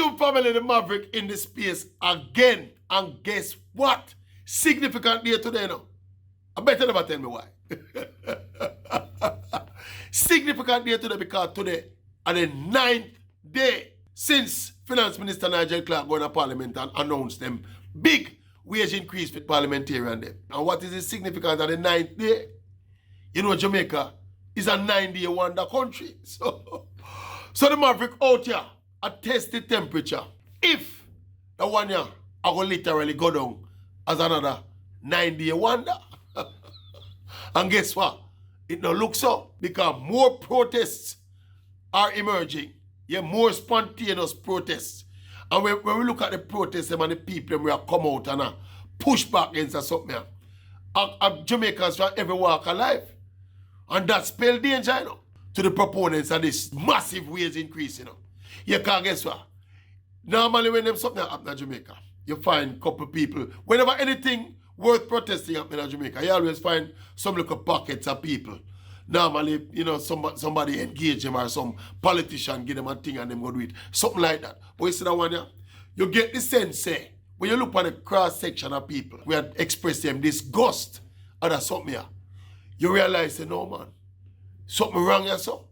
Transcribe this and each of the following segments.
YouTube family, the Maverick in the space again. And guess what? Significant day today now. I better never tell me why. Significant day today because today are the 9th day since Finance Minister Nigel Clark going to Parliament and announced them big wage increase for parliamentarian them. And what is the significance of the 9th day? You know, Jamaica is a 9-day wonder country. So the Maverick out here, I test the temperature. If the one year I will literally go down as another 9-day wonder. And guess what? It don't look so because more protests are emerging. Yeah, more spontaneous protests. And when we look at the protests and the people we have come out and push back against something, Jamaicans from every walk of life. And that spell danger, you know, to the proponents of this massive wage increase, you know. You can't guess what? Normally when them something happen in Jamaica, you find a couple people, whenever anything worth protesting happen in Jamaica, you always find some little pockets of people. Normally, you know, somebody engage them or some politician give them a thing and them go do it. Something like that. But you see that one, yeah? You get the sense, say, when you look at the cross-section of people, we had expressed them disgust at that something here. You realize, no man, something wrong here, so.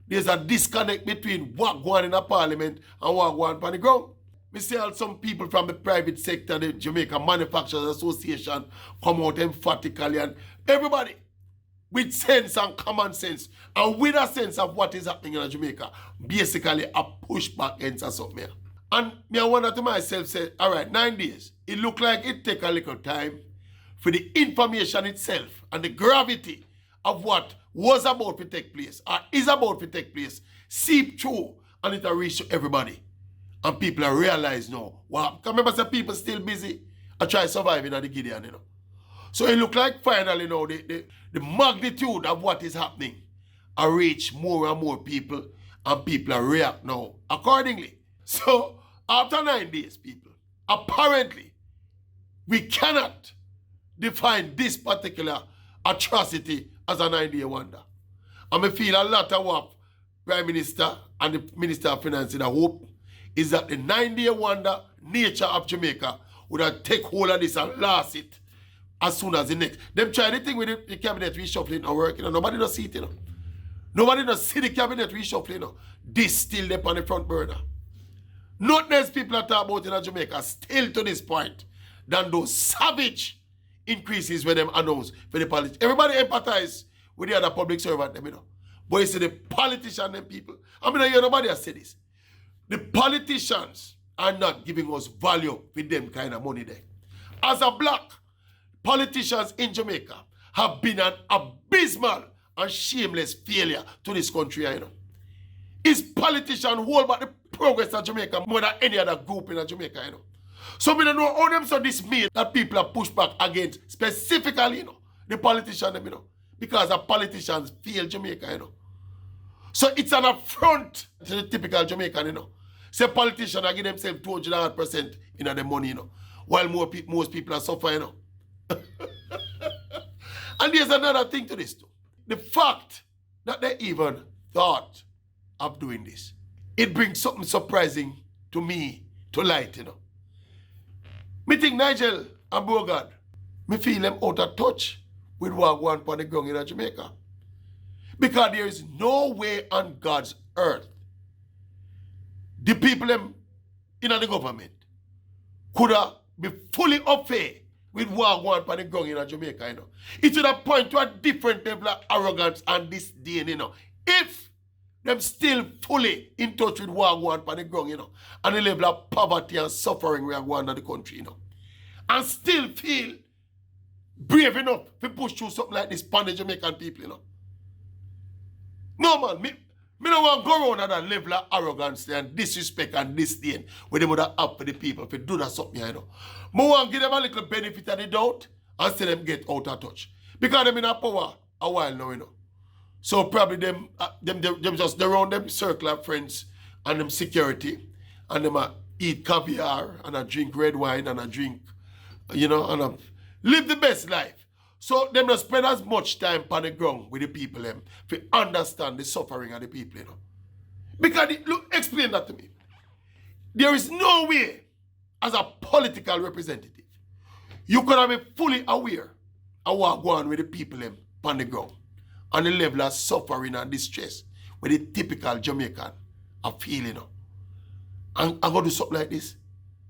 There's a disconnect between what going on in the parliament and what going on the ground. We see some people from the private sector, the Jamaica Manufacturers Association, come out emphatically and everybody with sense and common sense and with a sense of what is happening in Jamaica, basically a pushback against something here. And me I wonder to myself, say, all right, 9 days. It look like it take a little time for the information itself and the gravity of what was about to take place or is about to take place seep through and it will reach to everybody. And people are realize now, wow, remember some people still busy and try surviving at the Gideon, you know. So it look like finally now the magnitude of what is happening are reach more and more people and people are react now accordingly. So after 9 days, people, apparently we cannot define this particular atrocity as a 9-day wonder. And I feel a lot of what Prime Minister and the Minister of Finance hope is that the 9-day wonder nature of Jamaica would have take hold of this and last it as soon as the next. Them try the thing with the cabinet reshuffling and working. You know, nobody does see it, you know. Nobody does see the cabinet reshuffling, you know. This still there on the front burner. Not less people are talking about in Jamaica still to this point than those savage increases when them announced for the politicians. Everybody empathize with the other public servant, them, you know. But you see the politician, them people. I mean, you nobody has said this. The politicians are not giving us value with them kind of money there. As a black, politicians in Jamaica have been an abysmal and shameless failure to this country, you know. It's politicians who hold back the progress of Jamaica more than any other group in Jamaica, you know. So we don't know how them so dismayed that people are pushed back against, specifically, you know, the politicians, you know, because the politicians fail Jamaica, you know. So it's an affront to the typical Jamaican, you know. Say politicians are giving themselves 200% in their money, you know, while most people are suffering, you know. And there's another thing to this too. The fact that they even thought of doing this, it brings something surprising to me to light, you know. Me think Nigel and Bogard, me feel them out of touch with what going on the ground in Jamaica. Because there is no way on God's earth the people them in the government could be fully up fair with what going on the ground in Jamaica, you know. It would have point to a different level of arrogance and disdain, you know. If them still fully in touch with what going on the ground, you know, and the level of poverty and suffering we are going on in the country, you know. And still feel brave enough to push through something like this for the Jamaican people, you know. No man, me don't want to go around at that level of arrogance and disrespect and disdain where they would have up for the people to do that something, you know. I want to give them a little benefit of the doubt and see them get out of touch. Because them in a power a while now, you know. So probably them just around them circle of friends and them security and them eat caviar and drink red wine and drink, you know, and live the best life. So them not spend as much time on the ground with the people them to understand the suffering of the people, you know. Because look, explain that to me. There is no way, as a political representative, you could have been fully aware of what going on with the people on the ground and the level of suffering and distress with the typical Jamaican are feeling. And I'm going to do something like this.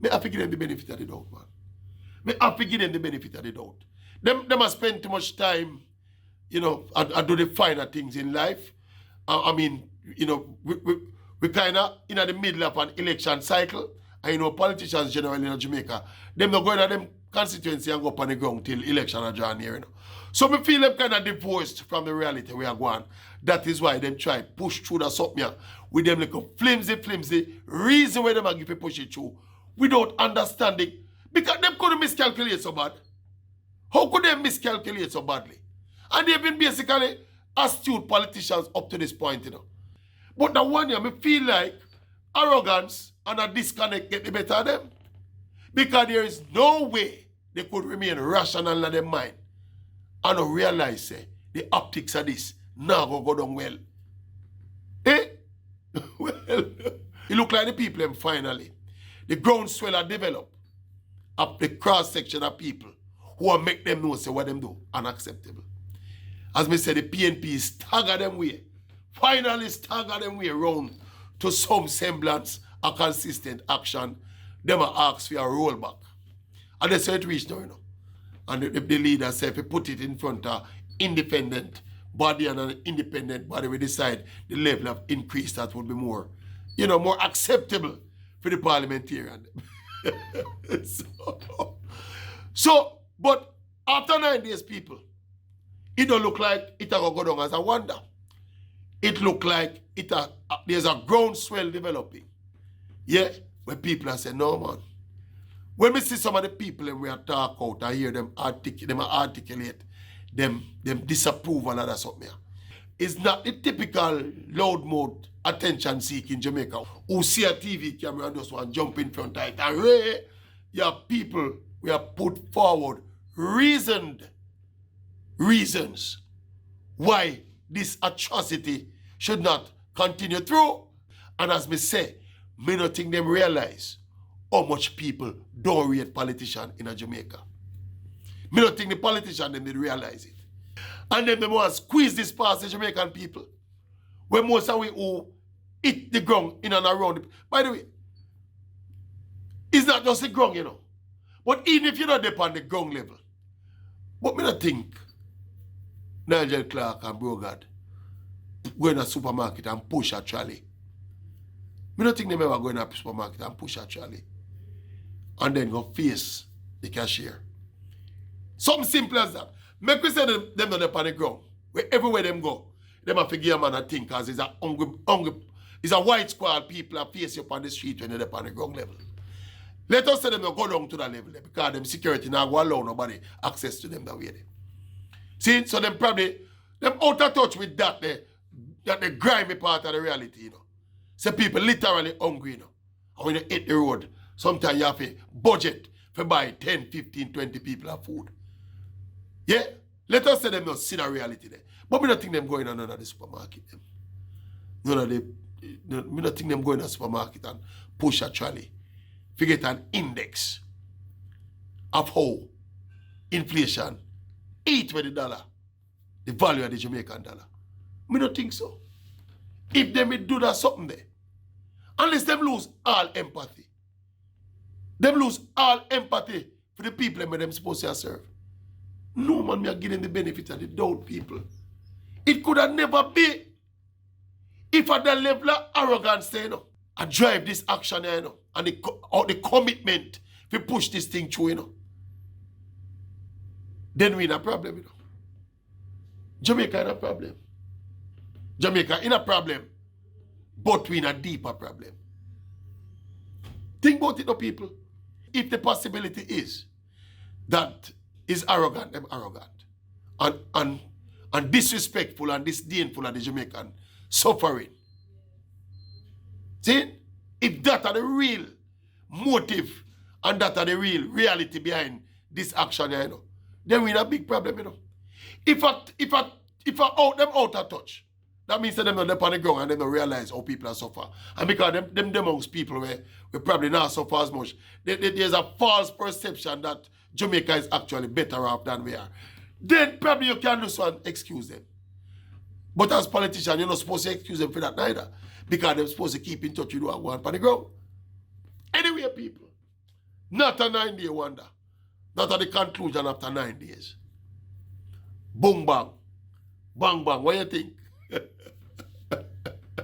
I have to give them the benefit of the doubt, man. I have to give them the benefit of the doubt. Them must spend too much time, and do the finer things in life. I mean, we kind of in the middle of an election cycle. And politicians generally in Jamaica, them not going to them constituency and go up on the ground till election are drawn here. So we feel them kind of divorced from the reality we are going. That is why them try push through the something with them like a flimsy reason why them are give push it through without understanding. Because them couldn't miscalculate so bad. How could they miscalculate so badly? And they've been basically astute politicians up to this point, But the one year, me feel like arrogance and a disconnect get the better of them. Because there is no way they could remain rational in their mind and not realize the optics of this now go down well. Well, it look like the people them finally. The groundswell are developed of the cross-section of people who will make them know say what them do unacceptable. As me say, the PNP stagger them way. Finally stagger them way around to some semblance of consistent action. Them are asked for a rollback. And they say it reached now, And the leader said if you put it in front of independent body and an independent body, we decide the level of increase that would be more, more acceptable for the parliamentarian. But after 9 days, it don't look like it will go down as a wonder. It look like there's a groundswell developing. Yeah, where people are saying, no man. When we see some of the people and we are talk out, I hear them articulate them disapproval and something. It's not the typical loudmouth attention-seeking Jamaica who see a TV camera and just want to jump in front of it. And your people, we have put forward reasoned reasons why this atrocity should not continue through. And as me say, me not think them realize how much people don't rate politicians in Jamaica. Me not think the politicians them did realize it. And then they want to squeeze this past the Jamaican people. When most of we who hit the ground in and around it. By the way, it's not just the ground, But even if you're not there on the ground level, but me not think Nigel Clark and Brogard go in a supermarket and push a trolley. Me don't think they ever go in a supermarket and push a trolley and then go face the cashier. Something simple as that. Make we say them not up on the ground. Where everywhere them go, them have to give a man a thing because it's a white squad people that face you up on the street when they're up on the ground level. Let us say them not go down to that level there because them security now go allow nobody access to them that way there. See, so them probably out of touch with that the grimy part of the reality, So people literally hungry, And when you hit the road, sometimes you have to budget for buy 10, 15, 20 people of food. Yeah? Let us say them not see the reality there. But we don't think them going on the supermarket. Me don't think them going to the supermarket and push a trolley. Forget an index of how inflation eat with the dollar, the value of the Jamaican dollar. Me don't think so. If them do that something there, unless them lose all empathy, them lose all empathy for the people that them supposed to serve. No man, me are giving the benefit of the doubt, people. It could have never be if at the level of arrogance, I drive this action, and the commitment to push this thing through, then we in a problem, Jamaica in a problem. Jamaica in a problem, but we in a deeper problem. Think about it, people. If the possibility is that is arrogant, them arrogant, and disrespectful and disdainful of the Jamaican suffering. See? If that are the real motive and that are the real reality behind this action, then we in a big problem, If them out of touch, That means that them not up on the ground and they don't realize how people are suffer. And because them amongst people we probably not suffer as much. There's a false perception that Jamaica is actually better off than we are. Then probably you can do so and excuse them. But as politicians, you're not supposed to excuse them for that neither. Because they're supposed to keep in touch with what going on the ground. Anyway, people, not a 9-day wonder. Not at the conclusion after 9 days. Boom, bang. Bang, bang. What do you think?